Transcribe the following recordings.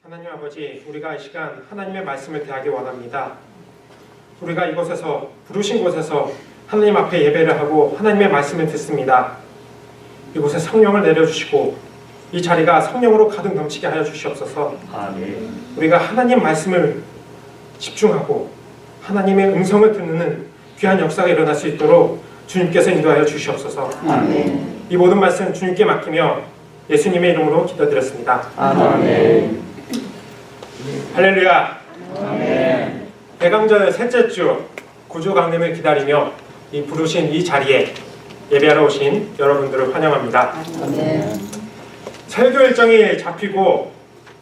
하나님 아버지, 우리가 이 시간 하나님의 말씀을 대하기 원합니다. 우리가 이곳에서, 부르신 곳에서 하나님 앞에 예배를 하고 하나님의 말씀을 듣습니다. 이곳에 성령을 내려주시고 이 자리가 성령으로 가득 넘치게 하여 주시옵소서. 아멘. 우리가 하나님 말씀을 집중하고 하나님의 음성을 듣는 귀한 역사가 일어날 수 있도록 주님께서 인도하여 주시옵소서. 아멘. 이 모든 말씀 주님께 맡기며 예수님의 이름으로 기도드렸습니다. 아멘. 할렐루야. 아멘. 대강절 셋째 주 구주 강림을 기다리며 이 부르신 이 자리에 예배하러 오신 여러분들을 환영합니다. 아멘. 설교 일정이 잡히고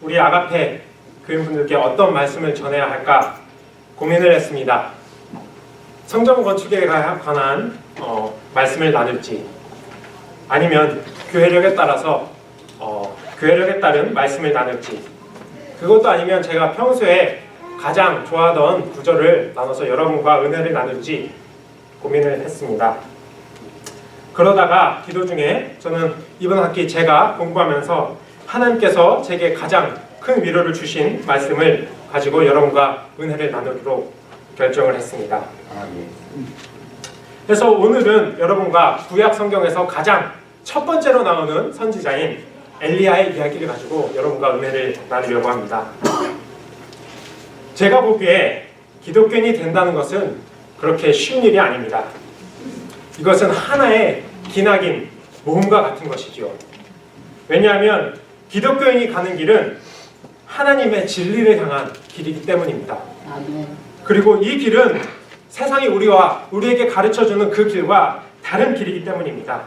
우리 아가페 교인분들께 어떤 말씀을 전해야 할까 고민을 했습니다. 성전 건축에 관한 말씀을 나눌지, 아니면 교회력에 따라서 교회력에 따른 말씀을 나눌지, 그것도 아니면 제가 평소에 가장 좋아하던 구절을 나눠서 여러분과 은혜를 나눌지 고민을 했습니다. 그러다가 기도 중에 저는 이번 학기 제가 공부하면서 하나님께서 제게 가장 큰 위로를 주신 말씀을 가지고 여러분과 은혜를 나누기로 결정을 했습니다. 아멘. 그래서 오늘은 여러분과 구약 성경에서 가장 첫 번째로 나오는 선지자인 엘리야의 이야기를 가지고 여러분과 은혜를 나누려고 합니다. 제가 보기에 기독교인이 된다는 것은 그렇게 쉬운 일이 아닙니다. 이것은 하나의 기나긴 모험과 같은 것이죠. 왜냐하면 기독교인이 가는 길은 하나님의 진리를 향한 길이기 때문입니다. 아멘. 그리고 이 길은 세상이 우리에게 가르쳐주는 그 길과 다른 길이기 때문입니다.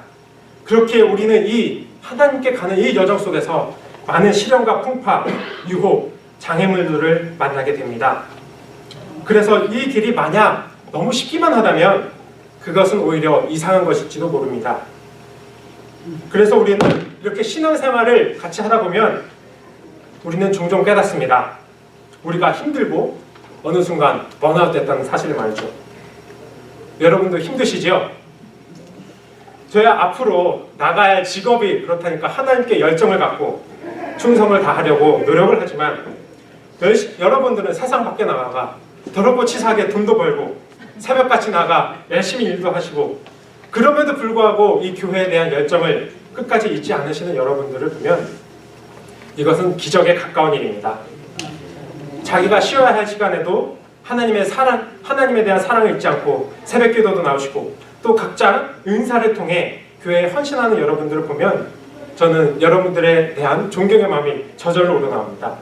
그렇게 우리는 이 하나님께 가는 이 여정 속에서 많은 시련과 풍파, 유혹, 장애물들을 만나게 됩니다. 그래서 이 길이 만약 너무 쉽기만 하다면 그것은 오히려 이상한 것일지도 모릅니다. 그래서 우리는 이렇게 신앙생활을 같이 하다 보면 우리는 종종 깨닫습니다. 우리가 힘들고 어느 순간 번아웃 됐다는 사실을 말이죠. 여러분도 힘드시죠? 저야 앞으로 나가야 할 직업이 그렇다니까 하나님께 열정을 갖고 충성을 다하려고 노력을 하지만 여러분들은 세상 밖에 나가가 더럽고 치사하게 돈도 벌고 새벽같이 나가 열심히 일도 하시고 그럼에도 불구하고 이 교회에 대한 열정을 끝까지 잊지 않으시는 여러분들을 보면 이것은 기적에 가까운 일입니다. 자기가 쉬어야 할 시간에도 하나님에 대한 사랑을 잊지 않고 새벽 기도도 나오시고 또 각자 은사를 통해 교회에 헌신하는 여러분들을 보면 저는 여러분들에 대한 존경의 마음이 저절로 우러나옵니다.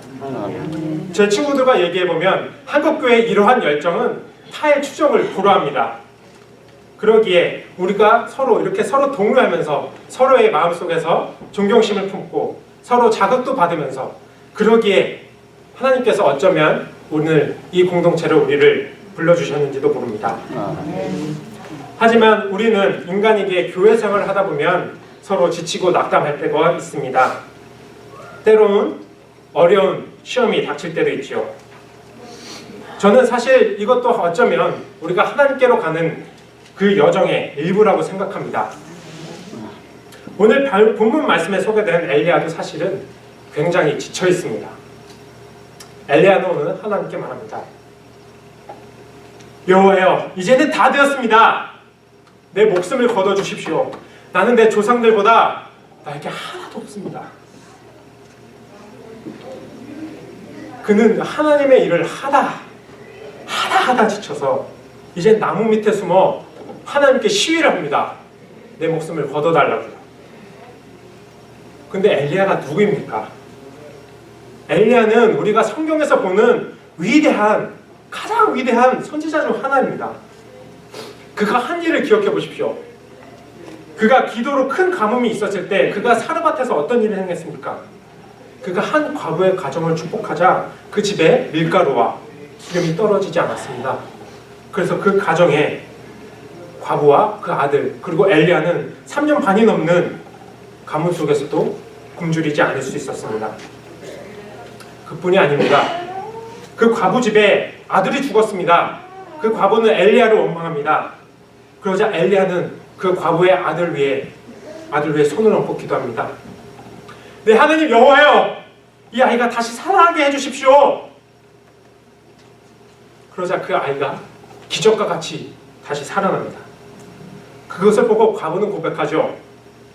제 친구들과 얘기해보면 한국교회의 이러한 열정은 타의 추종을 불허합니다. 그러기에 우리가 서로 동료하면서 서로의 마음속에서 존경심을 품고 서로 자극도 받으면서 그러기에 하나님께서 어쩌면 오늘 이 공동체로 우리를 불러주셨는지도 모릅니다. 하지만 우리는 인간에게 교회 생활을 하다 보면 서로 지치고 낙담할 때가 있습니다. 때로는 어려운 시험이 닥칠 때도 있죠. 저는 사실 이것도 어쩌면 우리가 하나님께로 가는 그 여정의 일부라고 생각합니다. 오늘 본문 말씀에 소개된 엘리야도 사실은 굉장히 지쳐 있습니다. 엘리야는 오늘 하나님께 말합니다. 여호와여, 이제는 다 되었습니다. 내 목숨을 거둬주십시오. 나는 내 조상들보다 나에게 하나도 없습니다. 그는 하나님의 일을 하다 지쳐서 이제 나무 밑에 숨어 하나님께 시위를 합니다. 내 목숨을 거둬달라고요. 근데 엘리야가 누구입니까? 엘리야는 우리가 성경에서 보는 가장 위대한 선지자 중 하나입니다. 그가 한 일을 기억해 보십시오. 그가 기도로 큰 가뭄이 있었을 때 그가 사르밧에서 어떤 일을 행했습니까? 그가 한 과부의 가정을 축복하자 그 집에 밀가루와 기름이 떨어지지 않았습니다. 그래서 그 가정에 과부와 그 아들 그리고 엘리야는 3년 반이 넘는 가뭄 속에서도 굶주리지 않을 수 있었습니다. 그뿐이 아닙니다. 그 과부 집에 아들이 죽었습니다. 그 과부는 엘리야를 원망합니다. 그러자 엘리야는 그 과부의 아들 위에 손을 얹고 기도합니다. 네, 하나님 여호와여, 이 아이가 다시 살아나게 해주십시오. 그러자 그 아이가 기적과 같이 다시 살아납니다. 그것을 보고 과부는 고백하죠.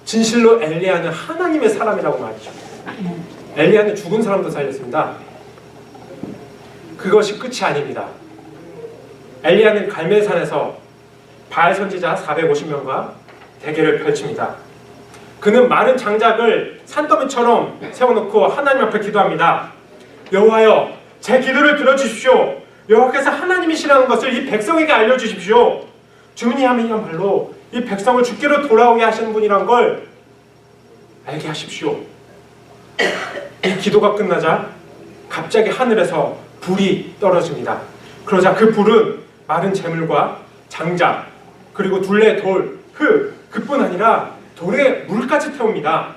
진실로 엘리야는 하나님의 사람이라고 말이죠. 엘리야는 죽은 사람도 살렸습니다. 그것이 끝이 아닙니다. 엘리야는 갈멜산에서 바알 선지자 450명과 대결을 펼칩니다. 그는 마른 장작을 산더미처럼 세워놓고 하나님 앞에 기도합니다. 여호와여, 제 기도를 들어주십시오. 여호와께서 하나님이시라는 것을 이 백성에게 알려주십시오. 주님이야말로 이 백성을 주께로 돌아오게 하시는 분이란 걸 알게 하십시오. 이 기도가 끝나자 갑자기 하늘에서 불이 떨어집니다. 그러자 그 불은 마른 재물과 장작, 그리고 둘레, 돌, 흙, 그뿐 아니라 돌에 물까지 태웁니다.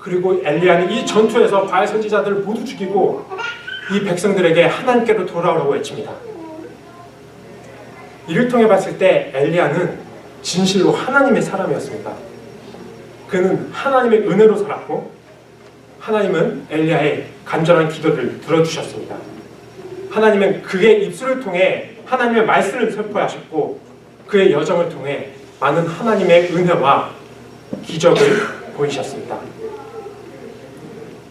그리고 엘리야는 이 전투에서 바알 선지자들을 모두 죽이고 이 백성들에게 하나님께로 돌아오라고 외칩니다. 이를 통해 봤을 때 엘리야는 진실로 하나님의 사람이었습니다. 그는 하나님의 은혜로 살았고 하나님은 엘리야의 간절한 기도를 들어주셨습니다. 하나님은 그의 입술을 통해 하나님의 말씀을 선포하셨고 그의 여정을 통해 많은 하나님의 은혜와 기적을 보이셨습니다.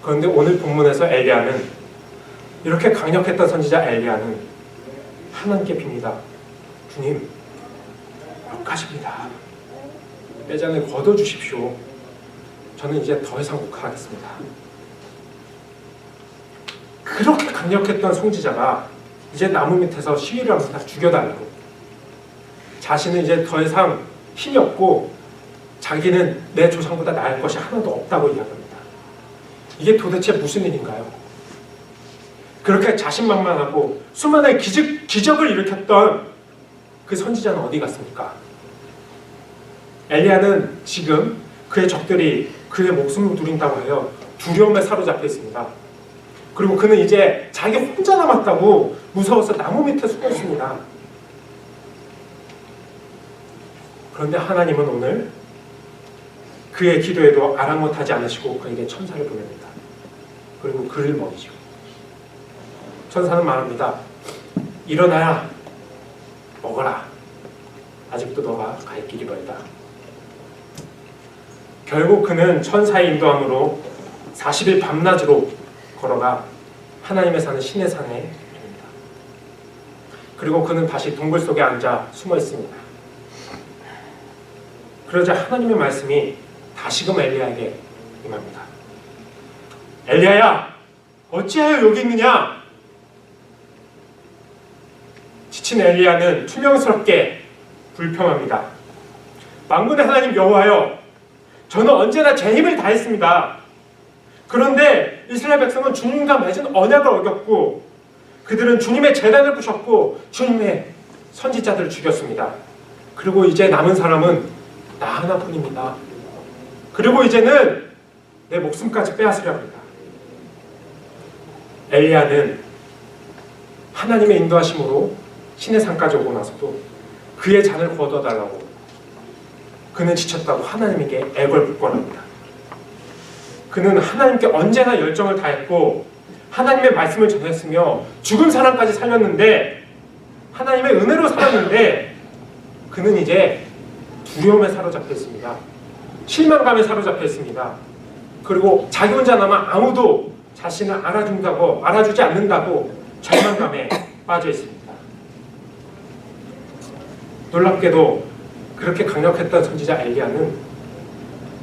그런데 오늘 본문에서 엘리야는, 이렇게 강력했던 선지자 엘리야는 하나님께 빕니다. 주님, 역하십니다. 매장을 거둬주십시오. 저는 이제 더 이상 못 하겠습니다. 그렇게 강력했던 선지자가 이제 나무 밑에서 시위를 합니다. 죽여달라고. 자신은 이제 더 이상 힘이 없고 자기는 내 조상보다 나을 것이 하나도 없다고 이야기합니다. 이게 도대체 무슨 일인가요? 그렇게 자신만만하고 수많은 기적을 일으켰던 그 선지자는 어디 갔습니까? 엘리야는 지금 그의 적들이 그의 목숨을 누린다고 하여 두려움에 사로잡혀 있습니다. 그리고 그는 이제 자기 혼자 남았다고 무서워서 나무 밑에 숨어 있습니다. 그런데 하나님은 오늘 그의 기도에도 아랑곳하지 않으시고 그에게 천사를 보냅니다. 그리고 그를 먹이죠. 천사는 말합니다. 일어나야 먹어라. 아직도 너가 갈 길이 멀다. 결국 그는 천사의 인도함으로 40일 밤낮으로 걸어가 하나님의 사는 신의 산에 이릅니다. 그리고 그는 다시 동굴 속에 앉아 숨어 있습니다. 그러자 하나님의 말씀이 다시금 엘리야에게 임합니다. 엘리야야, 어찌하여 여기 있느냐? 지친 엘리야는 투명스럽게 불평합니다. 만군의 하나님 여호와여, 저는 언제나 제 힘을 다했습니다. 그런데 이스라엘 백성은 주님과 맺은 언약을 어겼고 그들은 주님의 제단을 부셨고 주님의 선지자들을 죽였습니다. 그리고 이제 남은 사람은 나 하나뿐입니다. 그리고 이제는 내 목숨까지 빼앗으려 합니다. 엘리야는 하나님의 인도하심으로 신의 산까지 오고 나서도 그의 잔을 거둬달라고, 그는 지쳤다고 하나님에게 애걸복걸합니다. 그는 하나님께 언제나 열정을 다했고 하나님의 말씀을 전했으며 죽은 사람까지 살렸는데, 하나님의 은혜로 살았는데 그는 이제 두려움에 사로잡혀 있습니다. 실망감에 사로잡혀 있습니다. 그리고 자기 혼자 남아 아무도 자신을 알아주지 않는다고 절망감에 빠져 있습니다. 놀랍게도 그렇게 강력했던 선지자 엘리야는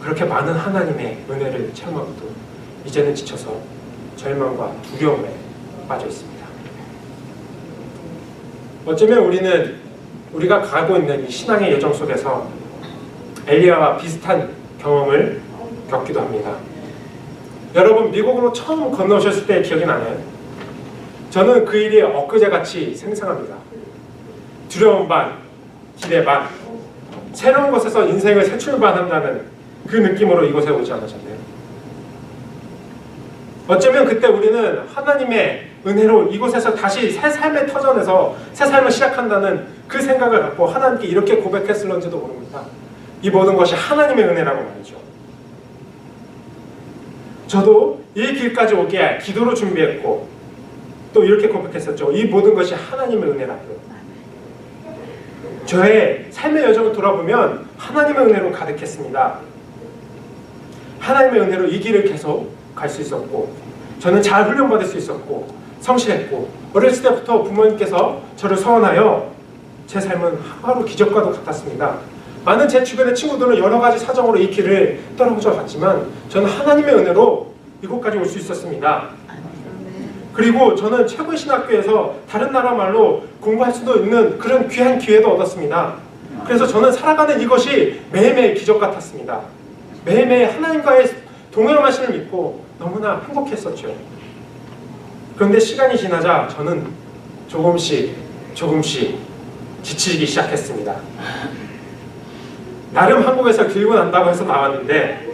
그렇게 많은 하나님의 은혜를 체험하고도 이제는 지쳐서 절망과 두려움에 빠져 있습니다. 어쩌면 우리가 가고 있는 이 신앙의 여정 속에서 엘리야와 비슷한 경험을 겪기도 합니다. 여러분, 미국으로 처음 건너오셨을 때 기억이 나나요? 저는 그 일이 엊그제같이 생생합니다. 두려움 반, 기대 반, 새로운 곳에서 인생을 새 출발한다는 그 느낌으로 이곳에 오지 않으셨나요? 어쩌면 그때 우리는 하나님의 은혜로 이곳에서 다시 새 삶의 터전에서 새 삶을 시작한다는 그 생각을 갖고 하나님께 이렇게 고백했을런지도 모릅니다. 이 모든 것이 하나님의 은혜라고 말이죠. 저도 이 길까지 오게 기도로 준비했고 또 이렇게 고백했었죠. 이 모든 것이 하나님의 은혜라고요. 저의 삶의 여정을 돌아보면 하나님의 은혜로 가득했습니다. 하나님의 은혜로 이 길을 계속 갈 수 있었고 저는 잘 훈련받을 수 있었고 성실했고 어렸을 때부터 부모님께서 저를 서원하여 제 삶은 하루 기적과도 같았습니다. 많은 제 주변의 친구들은 여러 가지 사정으로 이 길을 떨어져 갔지만 저는 하나님의 은혜로 이곳까지 올 수 있었습니다. 그리고 저는 최고의 신학교에서 다른 나라 말로 공부할 수도 있는 그런 귀한 기회도 얻었습니다. 그래서 저는 살아가는 이것이 매일매일 기적 같았습니다. 매일매일 하나님과의 동행하심을 믿고 너무나 행복했었죠. 그런데 시간이 지나자 저는 조금씩 지치기 시작했습니다. 나름 한국에서 길고 난다고 해서 나왔는데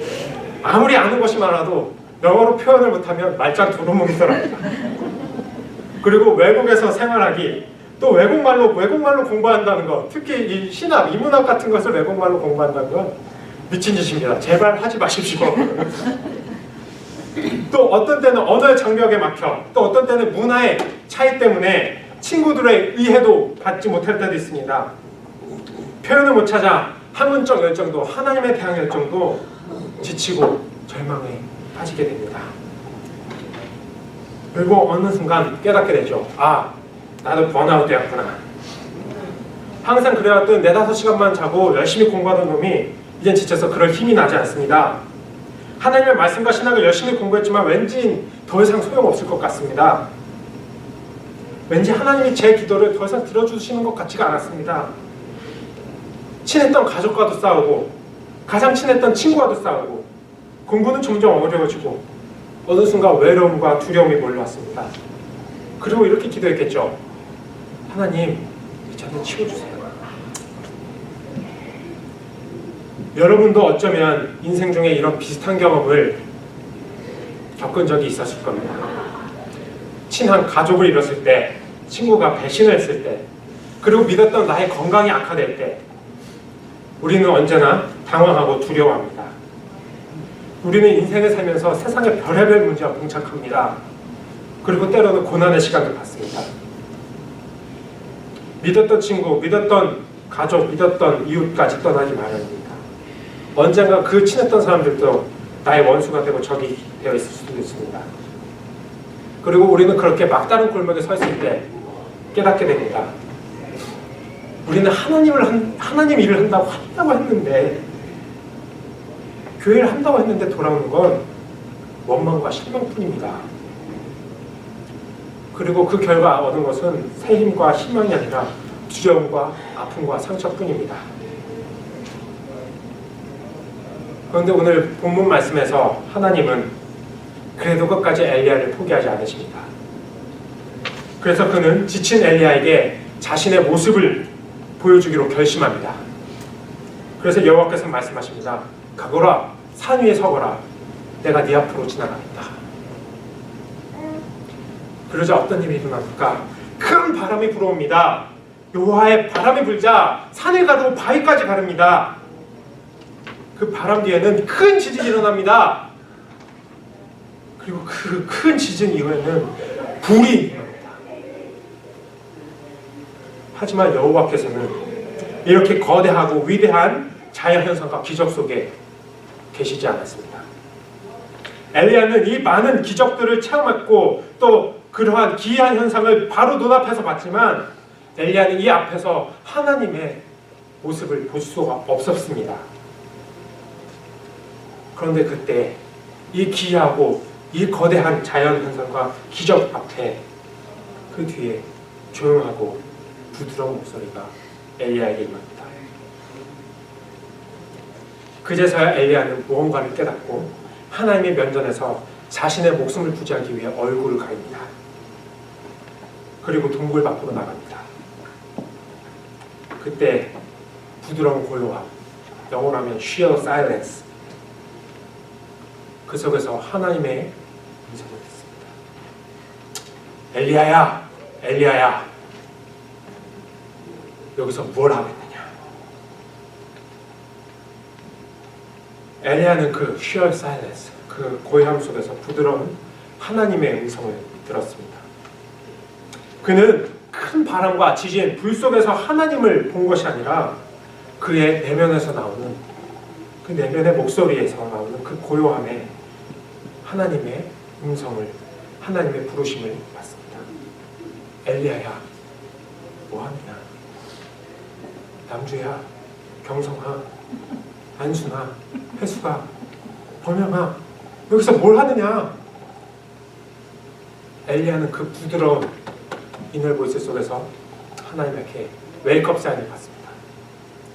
아무리 아는 것이 많아도 영어로 표현을 못하면 말짱 도루묵이더랍니다. 그리고 외국에서 생활하기, 또 외국말로 공부한다는 것, 특히 이 신학, 인문학 같은 것을 외국말로 공부한다는 건 미친 짓입니다. 제발 하지 마십시오. 또 어떤 때는 언어의 장벽에 막혀, 또 어떤 때는 문화의 차이 때문에 친구들의 이해도 받지 못할 때도 있습니다. 표현을 못 찾아 학문적 열정도, 하나님에 대한 열정도 지치고 절망에 빠지게 됩니다. 그리고 어느 순간 깨닫게 되죠. 아, 나도 번아웃 되었구나. 항상 그래왔던 4-5시간만 자고 열심히 공부하던 놈이 이젠 지쳐서 그럴 힘이 나지 않습니다. 하나님의 말씀과 신학을 열심히 공부했지만 왠지 더 이상 소용없을 것 같습니다. 왠지 하나님이 제 기도를 더 이상 들어주시는 것 같지가 않았습니다. 친했던 가족과도 싸우고 가장 친했던 친구와도 싸우고 공부는 점점 어려워지고 어느 순간 외로움과 두려움이 몰려왔습니다. 그리고 이렇게 기도했겠죠. 하나님, 저는 치워주세요. 여러분도 어쩌면 인생 중에 이런 비슷한 경험을 겪은 적이 있었을 겁니다. 친한 가족을 잃었을 때, 친구가 배신을 했을 때, 그리고 믿었던 나의 건강이 악화될 때 우리는 언제나 당황하고 두려워합니다. 우리는 인생을 살면서 세상의 별의별 문제와 봉착합니다. 그리고 때로는 고난의 시간을 갖습니다. 믿었던 친구, 믿었던 가족, 믿었던 이웃까지 떠나기 마련입니다. 언젠가 그 친했던 사람들도 나의 원수가 되고 적이 되어 있을 수도 있습니다. 그리고 우리는 그렇게 막다른 골목에 서 있을 때 깨닫게 됩니다. 우리는 하나님 일을 한다고 했는데, 교회를 한다고 했는데 돌아오는 건 원망과 실망뿐입니다. 그리고 그 결과 얻은 것은 새 힘과 희망이 아니라 두려움과 아픔과 상처뿐입니다. 그런데 오늘 본문 말씀에서 하나님은 그래도 끝까지 엘리야를 포기하지 않으십니다. 그래서 그는 지친 엘리야에게 자신의 모습을 보여주기로 결심합니다. 그래서 여호와께서 말씀하십니다. 가거라, 산 위에 서거라, 내가 네 앞으로 지나가겠다. 그러자 어떤 일이 일어납니까? 큰 바람이 불어옵니다. 여호와의 바람이 불자 산을 가르고 바위까지 가릅니다. 그 바람 뒤에는 큰 지진이 일어납니다. 그리고 그 큰 지진 이후에는 불이 일어납니다. 하지만 여호와께서는 이렇게 거대하고 위대한 자연현상과 기적 속에 계시지 않았습니다. 엘리야는 이 많은 기적들을 체험했고 또 그러한 기이한 현상을 바로 눈앞에서 봤지만 엘리야는 이 앞에서 하나님의 모습을 볼 수가 없었습니다. 그런데 그때 이 기이하고 이 거대한 자연현상과 기적 앞에 그 뒤에 조용하고 부드러운 목소리가 엘리야에게 임합니다. 그제서야 엘리야는 무언가를 깨닫고 하나님의 면전에서 자신의 목숨을 부지하기 위해 얼굴을 가립니다. 그리고 동굴 밖으로 나갑니다. 그때 부드러운 고요함, 영어로 하면 sheer silence, 그 속에서 하나님의 음성을 듣습니다. 엘리야야, 엘리야야, 여기서 뭘 하겠느냐? 엘리야는 그 sheer silence, 그 그 고요함 속에서 부드러운 하나님의 음성을 들었습니다. 그는 큰 바람과 지진, 불 속에서 하나님을 본 것이 아니라 그의 내면에서 나오는 그 내면의 목소리에서 나오는 그 고요함에 하나님의 음성을, 하나님의 부르심을 받습니다. 엘리야야, 뭐하느냐? 남주야, 경성아, 안순아, 회수가, 범영아, 여기서 뭘 하느냐? 엘리야는 그 부드러운 이널 보이스 속에서 하나님에게 웨이크업 사인을 받습니다.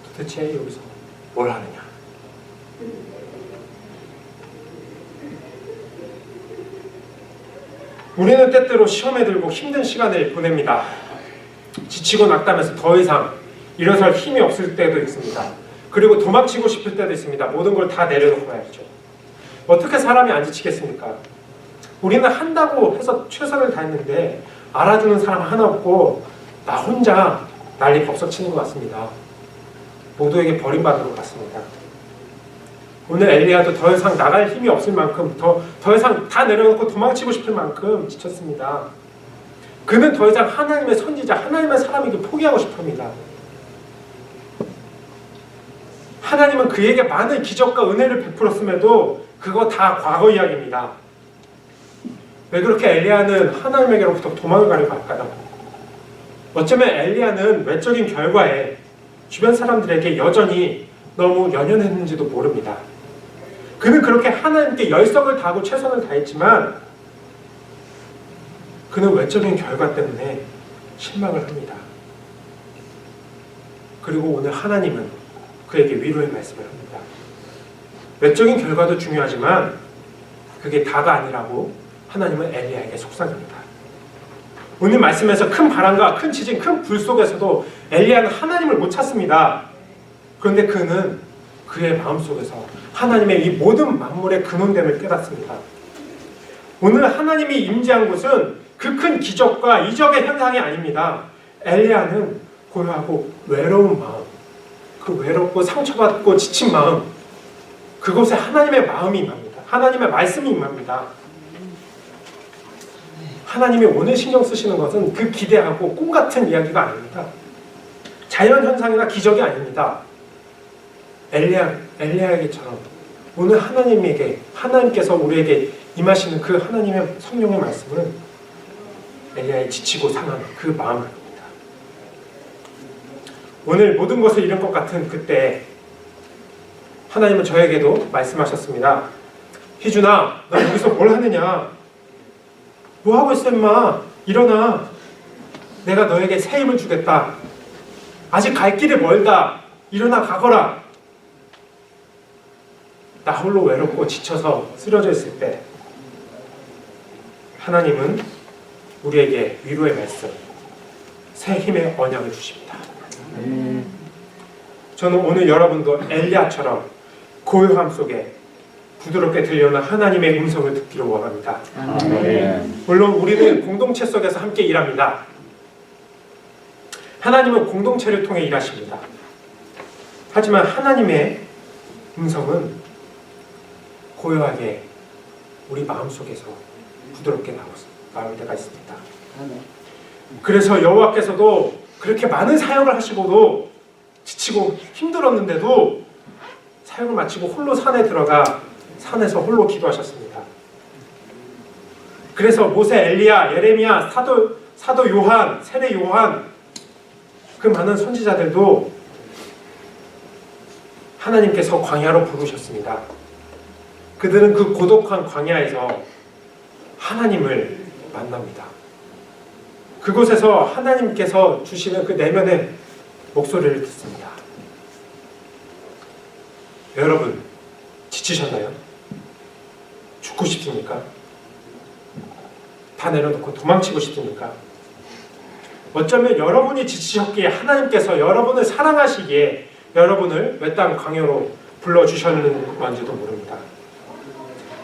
도대체 여기서 뭘 하느냐? 우리는 때때로 시험에 들고 힘든 시간을 보냅니다. 지치고 낙담해서 더 이상 일어설 힘이 없을 때도 있습니다. 그리고 도망치고 싶을 때도 있습니다. 모든 걸 다 내려놓고 말이죠. 어떻게 사람이 안 지치겠습니까? 우리는 한다고 해서 최선을 다했는데 알아주는 사람 하나 없고 나 혼자 난리 법석 치는 것 같습니다. 모두에게 버림받은 것 같습니다. 오늘 엘리야도 더 이상 나갈 힘이 없을 만큼 더 이상 다 내려놓고 도망치고 싶을 만큼 지쳤습니다. 그는 더 이상 하나님의 선지자, 하나님의 사람에게 포기하고 싶습니다. 하나님은 그에게 많은 기적과 은혜를 베풀었음에도 그거 다 과거 이야기입니다. 왜 그렇게 엘리야는 하나님에게로부터 도망을 가려고 할까요? 어쩌면 엘리야는 외적인 결과에 주변 사람들에게 여전히 너무 연연했는지도 모릅니다. 그는 그렇게 하나님께 열성을 다하고 최선을 다했지만 그는 외적인 결과 때문에 실망을 합니다. 그리고 오늘 하나님은 그에게 위로의 말씀을 합니다. 외적인 결과도 중요하지만 그게 다가 아니라고 하나님은 엘리야에게 속삭입니다. 오늘 말씀에서 큰 바람과 큰 지진, 큰 불 속에서도 엘리야는 하나님을 못 찾습니다. 그런데 그는 그의 마음속에서 하나님의 이 모든 만물의 근원됨을 깨닫습니다. 오늘 하나님이 임재한 곳은 그 큰 기적과 이적의 현상이 아닙니다. 엘리야는 고요하고 외로운 마음, 그 외롭고 상처받고 지친 마음, 그곳에 하나님의 마음이 임합니다. 하나님의 말씀이 임합니다. 하나님이 오늘 신경 쓰시는 것은 그 기대하고 꿈 같은 이야기가 아닙니다. 자연 현상이나 기적이 아닙니다. 엘리야에게처럼 오늘 하나님께서 우리에게 임하시는 그 하나님의 성령의 말씀은 엘리야의 지치고 상한 그 마음을 합니다. 오늘 모든 것을 잃은 것 같은 그때 하나님은 저에게도 말씀하셨습니다. 희준아, 너 여기서 뭘 하느냐? 뭐 하고 있어 임마? 일어나. 내가 너에게 새 힘을 주겠다. 아직 갈 길이 멀다. 일어나 가거라. 나 홀로 외롭고 지쳐서 쓰러져 있을 때 하나님은 우리에게 위로의 말씀, 새 힘의 언약을 주십니다. 저는 오늘 여러분도 엘리야처럼 고요함 속에 부드럽게 들려오는 하나님의 음성을 듣기를 원합니다. 물론 우리는 공동체 속에서 함께 일합니다. 하나님은 공동체를 통해 일하십니다. 하지만 하나님의 음성은 고요하게 우리 마음속에서 부드럽게 나올 때가 있습니다. 그래서 여호와께서도 그렇게 많은 사역을 하시고도 지치고 힘들었는데도 사역을 마치고 홀로 산에 들어가 산에서 홀로 기도하셨습니다. 그래서 모세, 엘리야, 예레미야, 사도 요한, 세례 요한, 그 많은 선지자들도 하나님께서 광야로 부르셨습니다. 그들은 그 고독한 광야에서 하나님을 만납니다. 그곳에서 하나님께서 주시는 그 내면의 목소리를 듣습니다. 여러분, 지치셨나요? 죽고 싶습니까? 다 내려놓고 도망치고 싶습니까? 어쩌면 여러분이 지치셨기에 하나님께서 여러분을 사랑하시기에 여러분을 외딴 광야로 불러주셨는 건지도 모릅니다.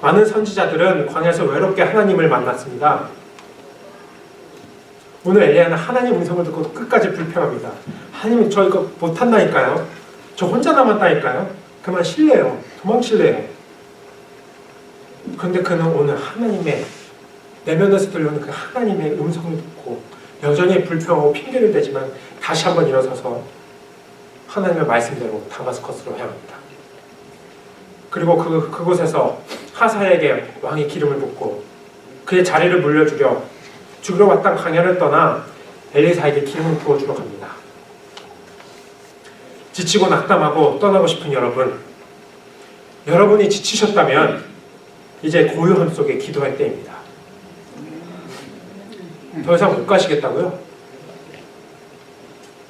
많은 선지자들은 광야에서 외롭게 하나님을 만났습니다. 오늘 엘리야는 하나님 음성을 듣고 끝까지 불평합니다. 하나님, 저 이거 못한다니까요. 저 혼자 남았다니까요. 그만 실래요. 도망칠래요. 그런데 그는 오늘 하나님의 내면에서 들려오는 그 하나님의 음성을 듣고 여전히 불평하고 핑계를 대지만 다시 한번 일어서서 하나님의 말씀대로 다마스커스로 향합니다. 그리고 그곳에서 하사에게 왕이 기름을 붓고 그의 자리를 물려주려 죽으러 왔던 광야를 떠나 엘리사에게 기름을 부어주러 갑니다. 지치고 낙담하고 떠나고 싶은 여러분이 지치셨다면 이제 고요함 속에 기도할 때입니다. 더 이상 못 가시겠다고요?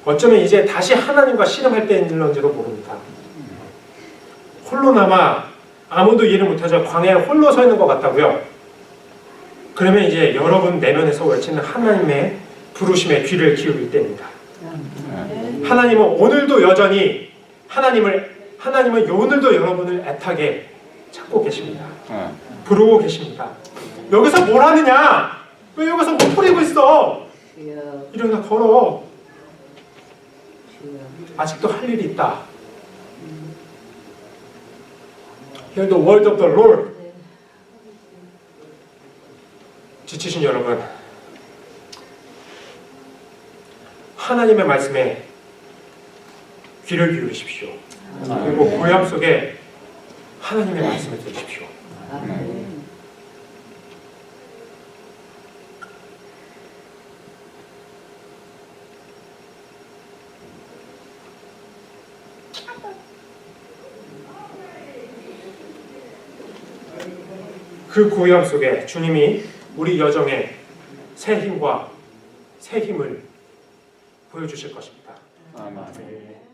어쩌면 이제 다시 하나님과 씨름할 때일런지도 모릅니다. 홀로 남아 아무도 이해를 못하죠. 광야에 홀로 서 있는 것 같다고요? 그러면 이제 여러분 내면에서 외치는 하나님의 부르심에 귀를 기울일 때입니다. 하나님은 오늘도 여전히 하나님은 오늘도 여러분을 애타게 찾고 계십니다. 부르고 계십니다. 여기서 뭘 하느냐? 왜 여기서 못 부리고 있어? 일어나 걸어. 아직도 할 일이 있다. Hear the word of the Lord. 지치신 여러분, 하나님의 말씀에 귀를 기울이십시오. 그리고 고요함 속에 하나님의 말씀을 들으십시오. 그 고요함 속에 주님이 우리 여정에 새 힘과 새 힘을 보여주실 것입니다. 아멘. 네.